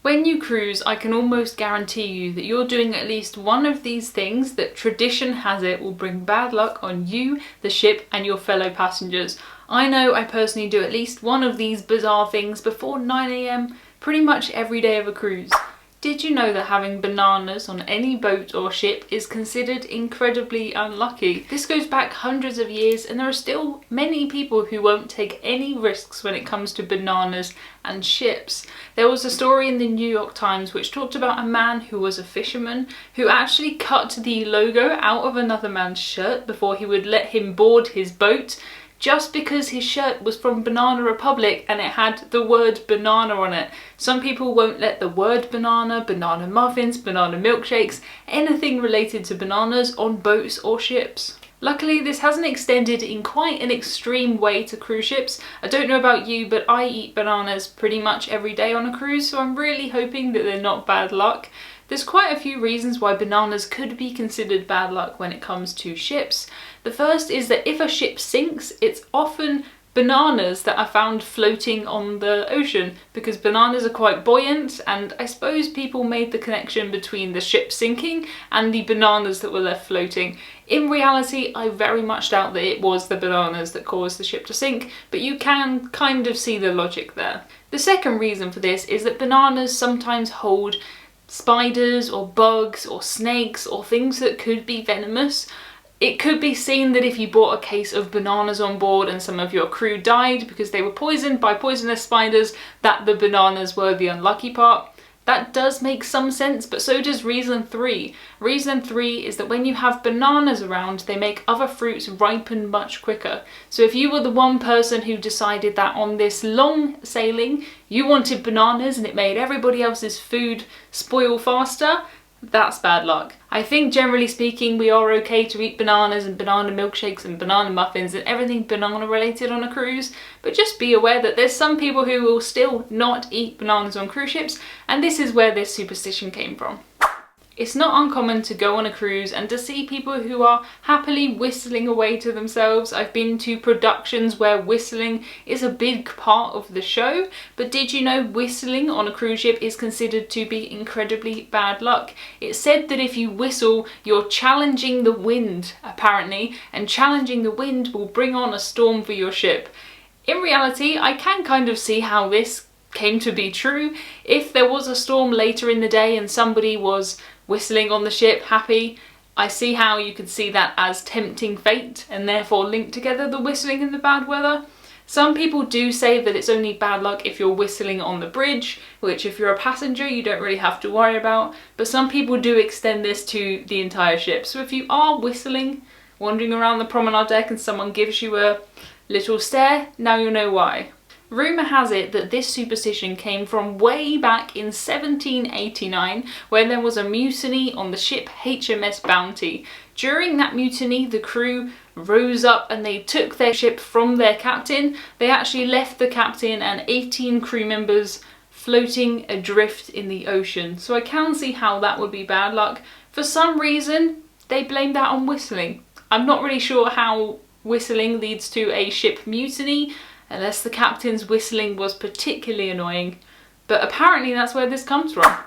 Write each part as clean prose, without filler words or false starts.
When you cruise, I can almost guarantee you that you're doing at least one of these things that tradition has it will bring bad luck on you, the ship, and your fellow passengers. I know I personally do at least one of these bizarre things before 9 AM pretty much every day of a cruise. Did you know that having bananas on any boat or ship is considered incredibly unlucky? This goes back hundreds of years and there are still many people who won't take any risks when it comes to bananas and ships. There was a story in the New York Times which talked about a man who was a fisherman who actually cut the logo out of another man's shirt before he would let him board his boat, just because his shirt was from Banana Republic and it had the word banana on it. Some people won't let the word banana, banana muffins, banana milkshakes, anything related to bananas on boats or ships. Luckily, this hasn't extended in quite an extreme way to cruise ships. I don't know about you, but I eat bananas pretty much every day on a cruise, so I'm really hoping that they're not bad luck. There's quite a few reasons why bananas could be considered bad luck when it comes to ships. The first is that if a ship sinks, it's often bananas that are found floating on the ocean because bananas are quite buoyant, and I suppose people made the connection between the ship sinking and the bananas that were left floating. In reality, I very much doubt that it was the bananas that caused the ship to sink, but you can kind of see the logic there. The second reason for this is that bananas sometimes hold spiders or bugs or snakes or things that could be venomous. It could be seen that if you bought a case of bananas on board and some of your crew died because they were poisoned by poisonous spiders, that the bananas were the unlucky part. That does make some sense, but so does reason 3. Reason 3 is that when you have bananas around, they make other fruits ripen much quicker. So if you were the one person who decided that on this long sailing you wanted bananas and it made everybody else's food spoil faster, that's bad luck. I think generally speaking we are okay to eat bananas and banana milkshakes and banana muffins and everything banana related on a cruise, but just be aware that there's some people who will still not eat bananas on cruise ships, and this is where this superstition came from. It's not uncommon to go on a cruise and to see people who are happily whistling away to themselves. I've been to productions where whistling is a big part of the show, but did you know whistling on a cruise ship is considered to be incredibly bad luck? It's said that if you whistle, you're challenging the wind, apparently, and challenging the wind will bring on a storm for your ship. In reality, I can kind of see how this came to be true. If there was a storm later in the day and somebody was whistling on the ship happy, I see how you could see that as tempting fate and therefore link together the whistling and the bad weather. Some people do say that it's only bad luck if you're whistling on the bridge, which if you're a passenger you don't really have to worry about, but some people do extend this to the entire ship. So if you are whistling, wandering around the promenade deck and someone gives you a little stare, now you know why. Rumour has it that this superstition came from way back in 1789 when there was a mutiny on the ship HMS Bounty. During that mutiny, the crew rose up and they took their ship from their captain. They actually left the captain and 18 crew members floating adrift in the ocean. So I can see how that would be bad luck. For some reason, they blamed that on whistling. I'm not really sure how whistling leads to a ship mutiny, unless the captain's whistling was particularly annoying, but apparently that's where this comes from.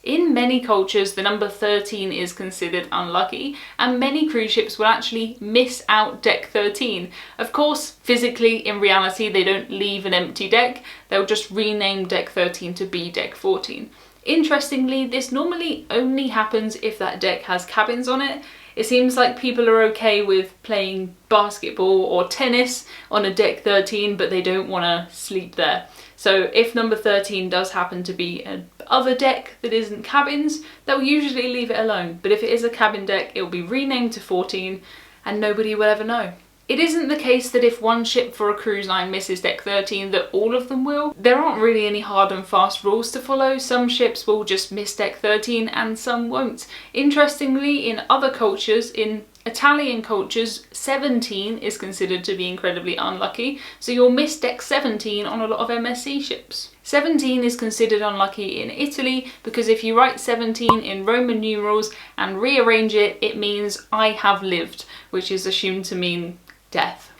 In many cultures, the number 13 is considered unlucky, and many cruise ships will actually miss out deck 13. Of course, physically, in reality, they don't leave an empty deck, they'll just rename deck 13 to be deck 14. Interestingly, this normally only happens if that deck has cabins on it. It seems like people are okay with playing basketball or tennis on a deck 13, but they don't want to sleep there. So if number 13 does happen to be an other deck that isn't cabins, they'll usually leave it alone. But if it is a cabin deck, it'll be renamed to 14 and nobody will ever know. It isn't the case that if one ship for a cruise line misses deck 13 that all of them will. There aren't really any hard and fast rules to follow. Some ships will just miss deck 13 and some won't. Interestingly, in other cultures, in Italian cultures, 17 is considered to be incredibly unlucky, so you'll miss deck 17 on a lot of MSC ships. 17 is considered unlucky in Italy because if you write 17 in Roman numerals and rearrange it, it means I have lived, which is assumed to mean death.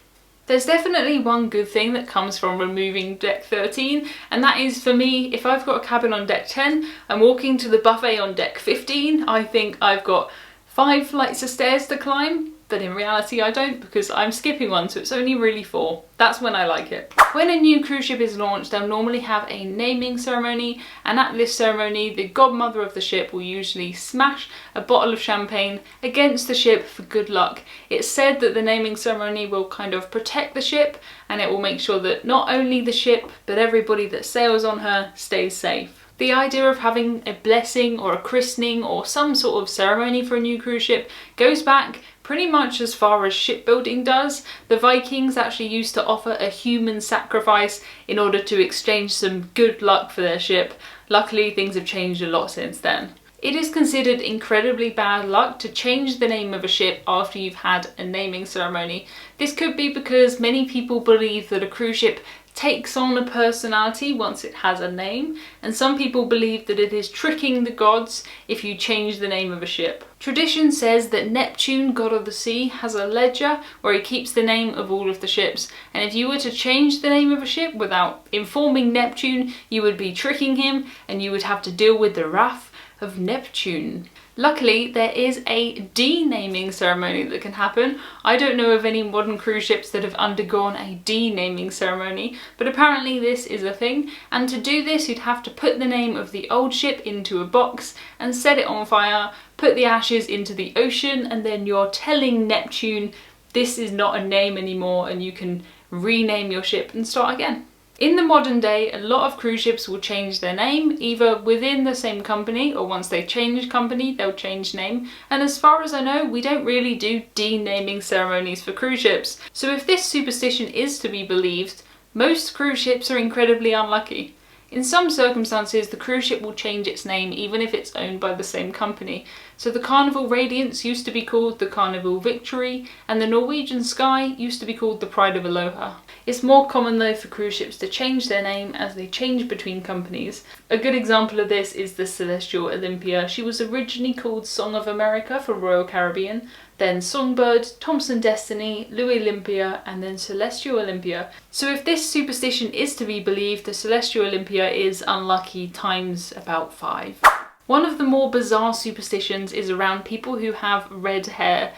There's definitely one good thing that comes from removing deck 13, and that is, for me, if I've got a cabin on deck 10, I'm walking to the buffet on deck 15, I think I've got 5 flights of stairs to climb, but in reality I don't, because I'm skipping one, so it's only really 4. That's when I like it. When a new cruise ship is launched, they'll normally have a naming ceremony, and at this ceremony the godmother of the ship will usually smash a bottle of champagne against the ship for good luck. It's said that the naming ceremony will kind of protect the ship, and it will make sure that not only the ship but everybody that sails on her stays safe. The idea of having a blessing or a christening or some sort of ceremony for a new cruise ship goes back pretty much as far as shipbuilding does. The Vikings actually used to offer a human sacrifice in order to exchange some good luck for their ship. Luckily, things have changed a lot since then. It is considered incredibly bad luck to change the name of a ship after you've had a naming ceremony. This could be because many people believe that a cruise ship takes on a personality once it has a name, and some people believe that it is tricking the gods if you change the name of a ship. Tradition says that Neptune, god of the sea, has a ledger where he keeps the name of all of the ships, and if you were to change the name of a ship without informing Neptune, you would be tricking him and you would have to deal with the wrath of Neptune. Luckily, there is a denaming ceremony that can happen. I don't know of any modern cruise ships that have undergone a denaming ceremony, but apparently this is a thing, and to do this you'd have to put the name of the old ship into a box and set it on fire, put the ashes into the ocean, and then you're telling Neptune this is not a name anymore and you can rename your ship and start again. In the modern day, a lot of cruise ships will change their name, either within the same company, or once they change company, they'll change name. And as far as I know, we don't really do denaming ceremonies for cruise ships. So if this superstition is to be believed, most cruise ships are incredibly unlucky. In some circumstances, the cruise ship will change its name even if it's owned by the same company. So the Carnival Radiance used to be called the Carnival Victory, and the Norwegian Sky used to be called the Pride of Aloha. It's more common though for cruise ships to change their name as they change between companies. A good example of this is the Celestial Olympia. She was originally called Song of America for Royal Caribbean, then Songbird, Thompson Destiny, Louis Olympia, and then Celestial Olympia. So if this superstition is to be believed, the Celestial Olympia is unlucky times about 5. One of the more bizarre superstitions is around people who have red hair.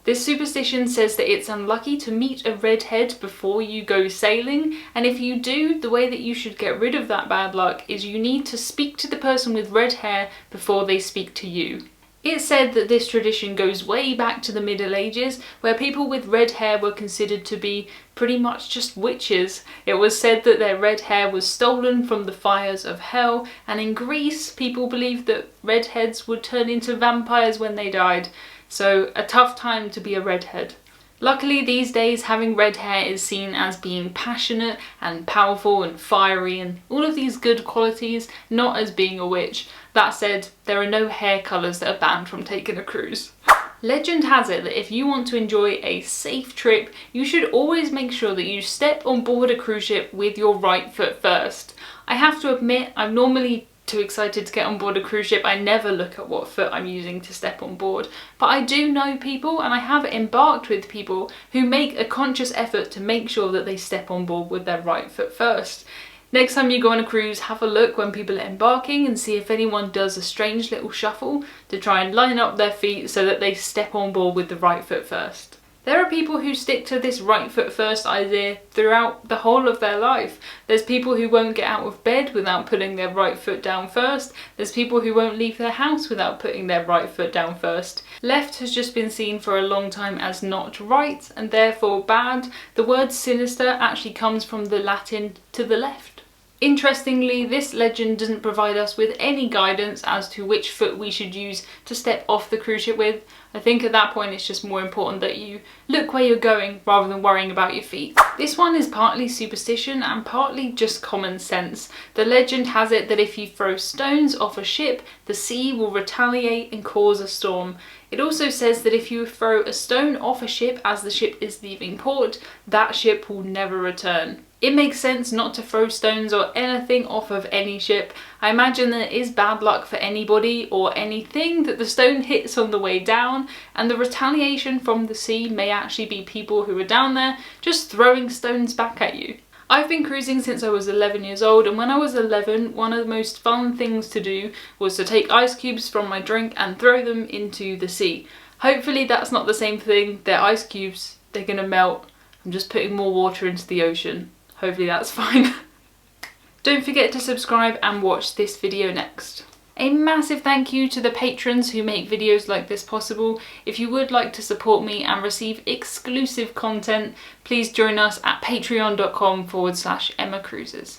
This superstition says that it's unlucky to meet a redhead before you go sailing, and if you do, the way that you should get rid of that bad luck is you need to speak to the person with red hair before they speak to you. It's said that this tradition goes way back to the Middle Ages, where people with red hair were considered to be pretty much just witches. It was said that their red hair was stolen from the fires of hell, and in Greece people believed that redheads would turn into vampires when they died. So a tough time to be a redhead. Luckily these days having red hair is seen as being passionate and powerful and fiery and all of these good qualities, not as being a witch. That said, there are no hair colours that are banned from taking a cruise. Legend has it that if you want to enjoy a safe trip, you should always make sure that you step on board a cruise ship with your right foot first. I have to admit, I'm normally too excited to get on board a cruise ship. I never look at what foot I'm using to step on board, but I do know people, and I have embarked with people who make a conscious effort to make sure that they step on board with their right foot first. Next time you go on a cruise, have a look when people are embarking and see if anyone does a strange little shuffle to try and line up their feet so that they step on board with the right foot first. There are people who stick to this right foot first idea throughout the whole of their life. There's people who won't get out of bed without putting their right foot down first. There's people who won't leave their house without putting their right foot down first. Left has just been seen for a long time as not right and therefore bad. The word sinister actually comes from the Latin to the left. Interestingly, this legend doesn't provide us with any guidance as to which foot we should use to step off the cruise ship with. I think at that point it's just more important that you look where you're going rather than worrying about your feet. This one is partly superstition and partly just common sense. The legend has it that if you throw stones off a ship, the sea will retaliate and cause a storm. It also says that if you throw a stone off a ship as the ship is leaving port, that ship will never return. It makes sense not to throw stones or anything off of any ship. I imagine that it is bad luck for anybody or anything that the stone hits on the way down, and the retaliation from the sea may actually be people who are down there just throwing stones back at you. I've been cruising since I was 11 years old, and when I was 11, one of the most fun things to do was to take ice cubes from my drink and throw them into the sea. Hopefully that's not the same thing. They're ice cubes, they're gonna melt. I'm just putting more water into the ocean. Hopefully that's fine. Don't forget to subscribe and watch this video next. A massive thank you to the patrons who make videos like this possible. If you would like to support me and receive exclusive content, please join us at patreon.com/EmmaCruises.